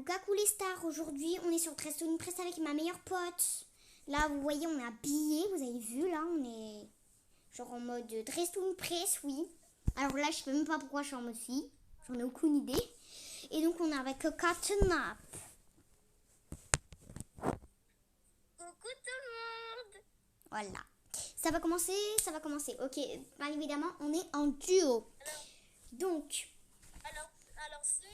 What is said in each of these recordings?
coucou les stars. Aujourd'hui, on est sur Dressed Press avec ma meilleure pote. Là, vous voyez, on est habillés. Vous avez vu, là, on est genre en mode Dressed Press, oui. Alors là, je sais même pas pourquoi je suis en mode fille. J'en ai aucune idée. Et donc, on est avec Cotton Up. Coucou tout le monde. Voilà. Ça va commencer, ça va commencer. Ok, bien évidemment, on est en duo. Donc, Alors ceux...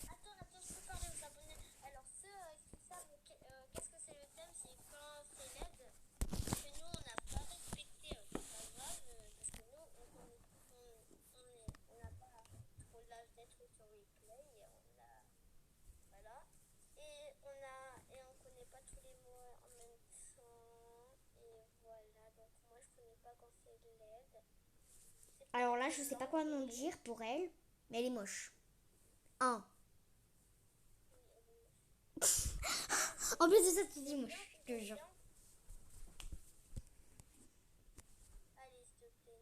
Attends, je peux parler aux abonnés. Alors ceux qui savent qu'est-ce que c'est le thème, c'est quand c'est l'aide. Parce que nous, on n'a pas respecté, c'est pas grave, parce que nous, on n'a pas trop l'âge d'être sur replay. Et on a... Voilà. Et on connaît pas tous les mots en même temps. Et voilà, donc moi, je connais pas quand c'est l'aide. alors là, je sais pas quoi nom dire pour elle, mais elle est moche. Un. En plus de ça, tu dis moche, je te jure. Allez, s'il te plaît,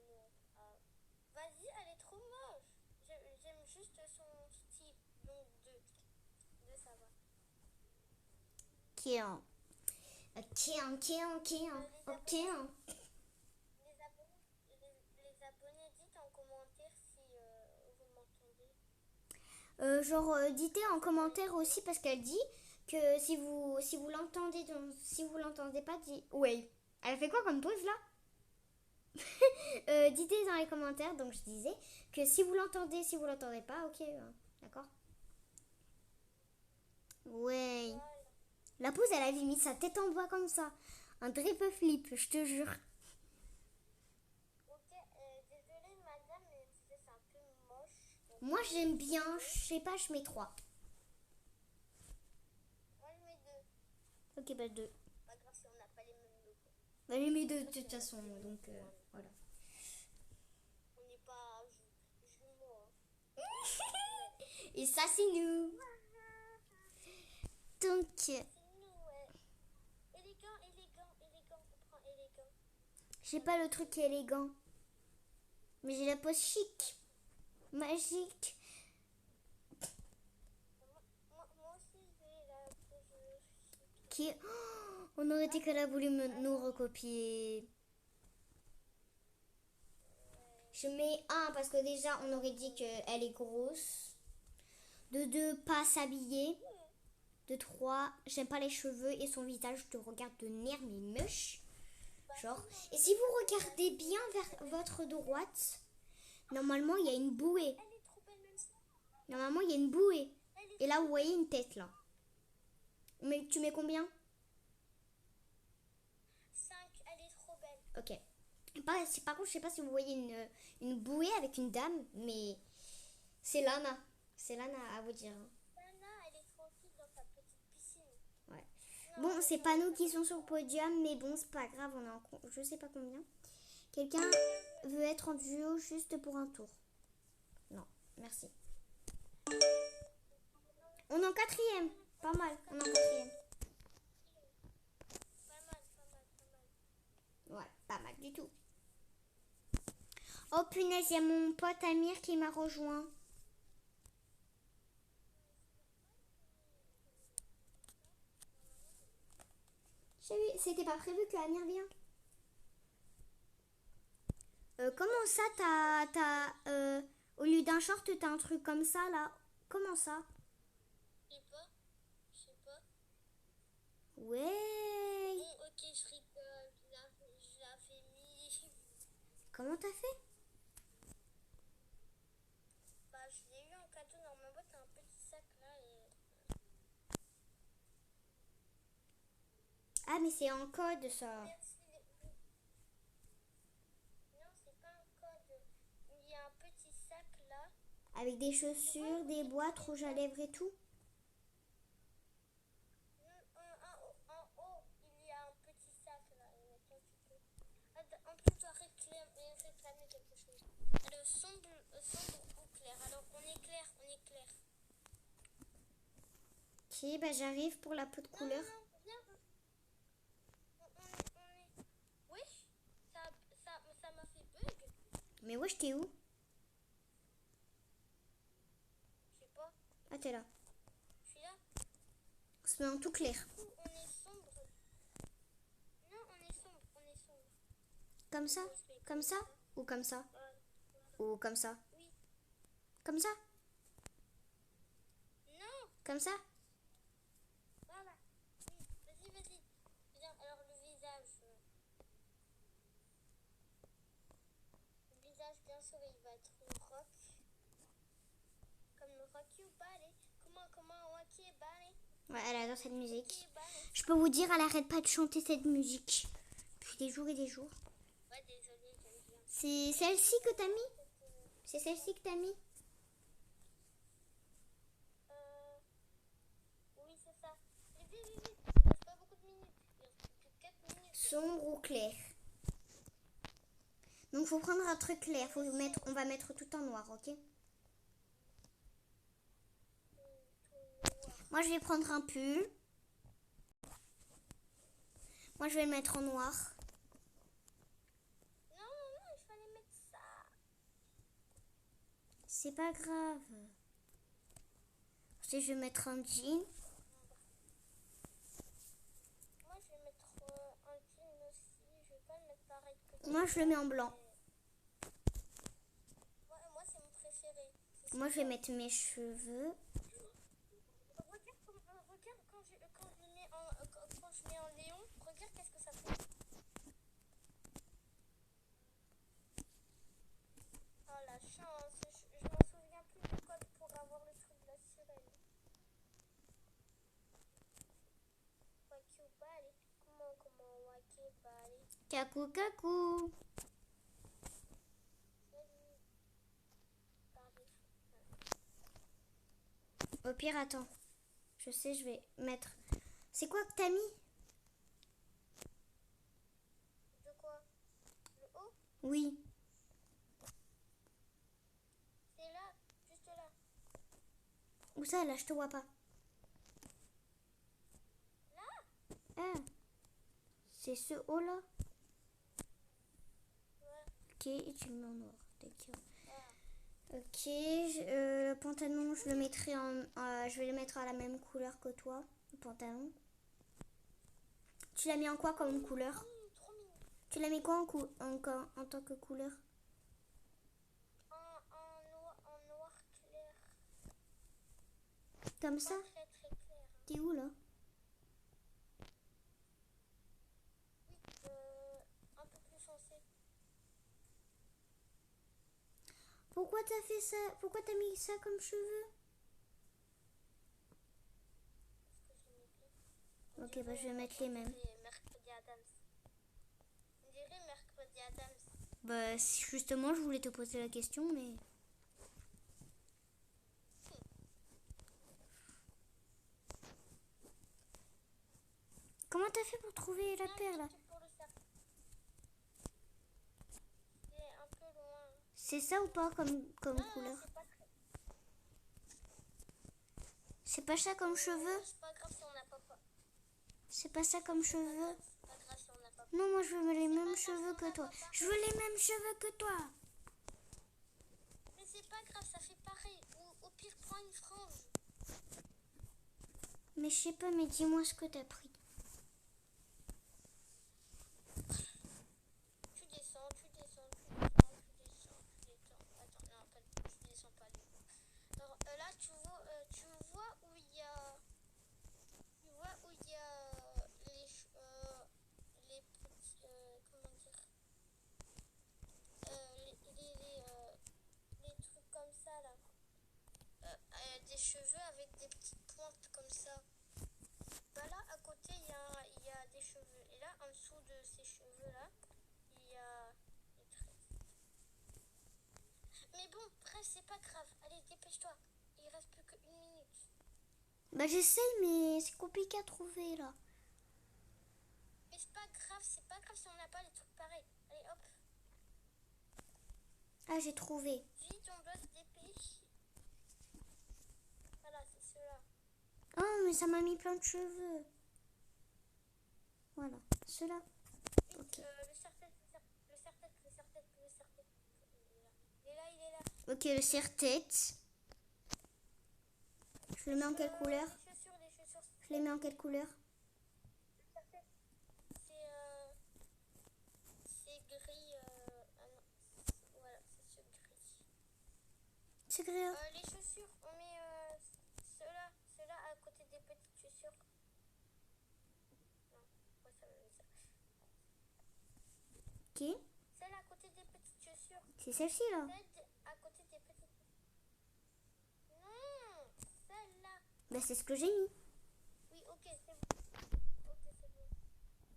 non. Ah. Vas-y, elle est trop moche. J'aime juste son style. Donc, deux, ça va. Tiens. Tiens. Les abonnés, dites en commentaire si vous m'entendez. Dites en commentaire aussi parce qu'elle dit que si vous l'entendez, donc si vous l'entendez pas, ouais. Elle a fait quoi comme pause là? Dites dans les commentaires. Donc je disais que si vous l'entendez, si vous l'entendez pas, ok, d'accord. Ouais. Voilà. La pause, elle avait mis sa tête en bas comme ça, un drip flip, je te jure. Ok, désolée madame, mais c'est un peu moche. Donc, Moi j'aime bien, je sais pas, je mets 3. moi, je mets 2. Ok, bah 2. Pas grave si on n'a pas les mêmes logos. Bah je mets 2 de toute façon, donc voilà. On n'est pas jumeaux. Et ça c'est nous. Donc, C'est nous, ouais. Élégant. On prend élégant. j'ai pas le truc élégant, mais j'ai la pose chic, magique. Moi aussi, j'ai la pose chic. Qui... Oh, on aurait dit qu'elle a voulu nous recopier. Je mets 1 parce que déjà on aurait dit qu'elle est grosse. De 2, pas s'habiller. De 3, j'aime pas les cheveux et son visage te regarde de nerfs mais moche. Genre. Et si vous regardez bien vers votre droite, normalement il y a une bouée. Elle est trop belle, même ça. Normalement il y a une bouée. Et là vous voyez une tête là. Mais tu mets combien? 5, elle est trop belle. Ok. Par contre, je sais pas si vous voyez une bouée avec une dame, mais c'est Lana. C'est Lana à vous dire. Lana, elle est tranquille dans sa petite piscine. Ouais. Non, Bon, c'est pas nous qui sont sur le podium, mais bon, c'est pas grave, on est en je sais pas combien. Quelqu'un veut être en duo juste pour un tour? Non, merci. On est en 4e. Pas mal, on est en 4e. Pas mal. Ouais, pas mal du tout. Oh punaise, il y a mon pote Amir qui m'a rejoint. C'était pas prévu que Amir vienne. Comment ça, au lieu d'un short, t'as un truc comme ça, là? Comment ça? Je sais pas. Ouais. Bon, ok, je rigole. Je la fais mis. Comment t'as fait? Bah, je l'ai eu en cadeau. Normalement, t'as un petit sac là. Ah, mais c'est en code, ça. Merci. Non, c'est pas un code. Il y a un petit sac là. Avec des chaussures, des boîtes, rouge à lèvres et tout. En haut, il y a un petit sac là. Et maintenant, tu peux. En plus, tu dois réclamer quelque chose. Alors, sombre ou clair. Alors, on est clair. Ok, bah j'arrive pour la peau de couleur. Non, viens. On est... Wesh, ça m'a fait bug. Mais wesh, t'es où? Je sais pas. Ah, t'es là. se met en tout clair. Du coup, on est sombre. Non, on est sombre, on est sombre. Comme ça? Comme ça? Ou comme ça? Voilà. Ou comme ça? Oui. Comme ça? Non, Comme ça? voilà. Oui, vas-y, vas-y. Bien, alors le visage. Le visage, bien sûr, il va être rock. Comme le Rocky ou Ballet. Comment Rocky et Ballet? Ouais, elle adore cette musique. Rocky et Ballet. Je peux vous dire, elle arrête pas de chanter cette musique. Depuis des jours et des jours. Ouais, désolée, j'aime bien. C'est celle-ci que t'as mis? C'est celle-ci que t'as mis? Oui, c'est ça. Vite, vite, vite. Il reste pas beaucoup de minutes. Il reste plus que 4 minutes. Sombre ou clair? Donc faut prendre un truc clair. On va mettre tout en noir, ok? Moi je vais prendre un pull. Moi je vais le mettre en noir. Non, non, il fallait mettre ça. C'est pas grave. Je vais mettre un jean. Moi, je vais mettre un jean aussi. Je vais pas le mettre pareil que toi. Moi je le mets en blanc. Ouais, moi, c'est mon préféré. Moi je vais mettre mes cheveux. Regarde quand je mets en Léon, regarde qu'est-ce que ça fait. Oh la chance, je m'en souviens plus du code pour avoir le truc de la sirène. Wakubali, comment Wakubali. Kakou kakou. Au pire, attends. Je sais, je vais mettre... C'est quoi que t'as mis? De quoi? Le haut? Oui. C'est là, juste là. Où ça, là? Je te vois pas. Là? Ah. C'est ce haut-là? Ouais. Ok, et tu le mets en noir. D'accord. Ah. Ok, le pantalon, je le mettrai je vais le mettre à la même couleur que toi, le pantalon. Tu l'as mis en quoi comme couleur? Trop mignon. Tu l'as mis quoi en tant que couleur? En noir clair. Comme ça? Pas très très clair. Hein. T'es où là? Oui, un peu plus foncé. Pourquoi t'as fait ça? Pourquoi t'as mis ça comme cheveux? Parce que j'aimais bien. Ok, bah je vais mettre les mêmes. Mercredi Adams. On dirait Mercredi Adams. Bah justement, je voulais te poser la question, mais... Comment t'as fait pour trouver la paire là? C'est un peu loin. C'est ça ou pas comme couleur? C'est pas très... C'est pas ça comme cheveux? C'est pas grave si on n'a pas... C'est pas ça comme cheveux? C'est pas grave si on n'a pas... Non, moi je veux les mêmes cheveux que toi. Je veux les mêmes cheveux que toi. Mais c'est pas grave, ça fait pareil. Ou au pire, prends une frange. Mais je sais pas, mais dis-moi ce que t'as pris. Tu descends. Attends, non, pas, tu descends pas. Alors là, tu vois où il y a... Tu vois où il y a les petits... comment dire... les trucs comme ça, là. Des cheveux avec des petites pointes comme ça. Bah là, à côté, il y a des cheveux. Et là, en dessous de ces cheveux-là, il y a des tresses. Mais bon, bref, c'est pas grave. Allez, dépêche-toi. Il reste plus qu'une minute. Bah j'essaye, mais c'est compliqué à trouver là. Mais c'est pas grave si on n'a pas les trucs pareils. Allez, hop. Ah, j'ai trouvé. Vite, on doit se dépêcher. Voilà, c'est ceux-là. Oh, mais ça m'a mis plein de cheveux. Voilà, ceux-là. Ok. Le serre-tête. Il est là. Ok, le serre-tête. Je le mets en quelle couleur? Les chaussures. Je les mets en quelle couleur? C'est gris. Ah non. Voilà, c'est ce gris. C'est gris. Hein. Les chaussures, on met ceux-là à côté des petites chaussures. Non, pourquoi ça me met ça? Ok. Celle à côté des petites chaussures. C'est celle-ci là. Celle à côté des petites. Non, celle-là. Bah c'est ce que j'ai mis. Oui, ok, c'est bon. Ok, c'est bon.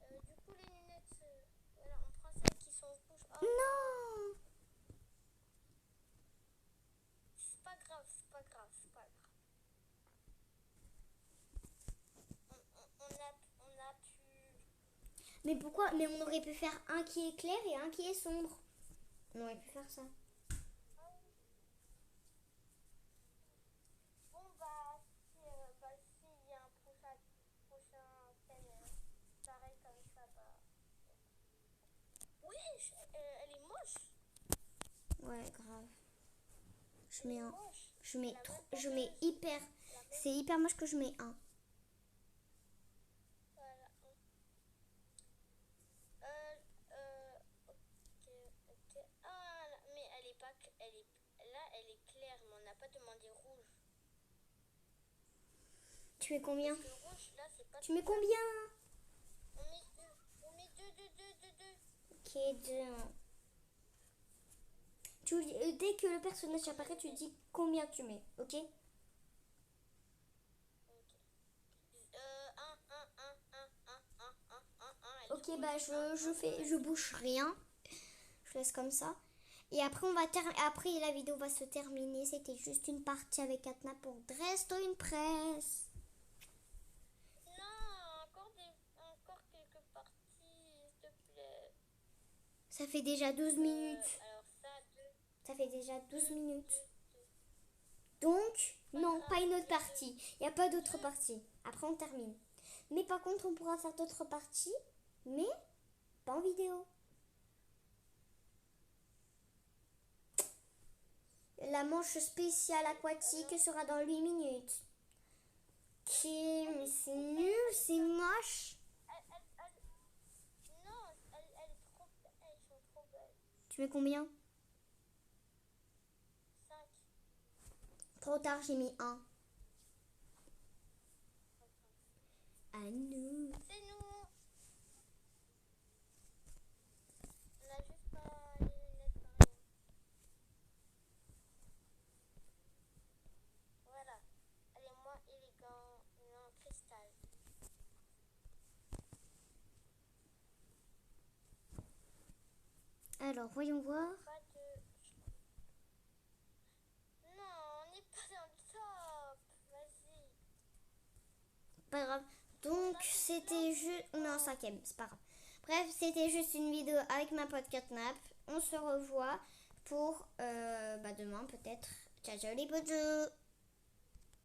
Du coup, les lunettes, voilà, on prend celles qui sont rouges. Oh, Non. c'est pas grave, c'est pas grave, c'est pas grave. On a pu. Mais pourquoi? Mais on aurait pu faire un qui est clair et un qui est sombre. On aurait pu faire ça. Bon, s'il y a un prochain thème pareil comme ça, bah. Oui, elle est moche. Ouais, grave. Je mets Elle est un. moche. Je mets Elle a trop. même pas Je mets de- hyper. elle a même- C'est hyper moche que je mets un. Voilà. Ok. Ah, là, mais elle est pas. Là, elle est claire, mais on n'a pas demandé rouge. Tu mets combien? Parce que rouge, là, c'est pas. Tu mets combien? On met deux. On met deux. Ok, deux. Dès que le personnage apparaît, tu dis combien tu mets, ok? Ok, bah je bouge rien. Je laisse comme ça. Et après après la vidéo va se terminer. C'était juste une partie avec Katna pour Resto une presse. Non, encore quelques parties, s'il te plaît. Ça fait déjà 12 minutes. Alors ça, Ça fait déjà 12 minutes. Donc, non, pas une autre partie. Il n'y a pas d'autre partie. Après, on termine. Mais par contre, on pourra faire d'autres parties, mais pas en vidéo. La manche spéciale aquatique sera dans 8 minutes. Ok, mais c'est nul, c'est moche. non, elle est trop belle. Elles sont trop belles. Tu mets combien? 5. Trop tard, j'ai mis 1. À nous. C'est nous. On a juste pas les lunettes pareilles. Voilà. Elle est moins élégante. Non, cristal. Alors, voyons voir. Pas de. Non, on n'est pas dans le top. Vas-y. Pas grave. Donc, c'était juste... On est en 5e, c'est pas grave. Bref, c'était juste une vidéo avec ma pote Catnap. On se revoit pour demain peut-être. Ciao, ciao les potes.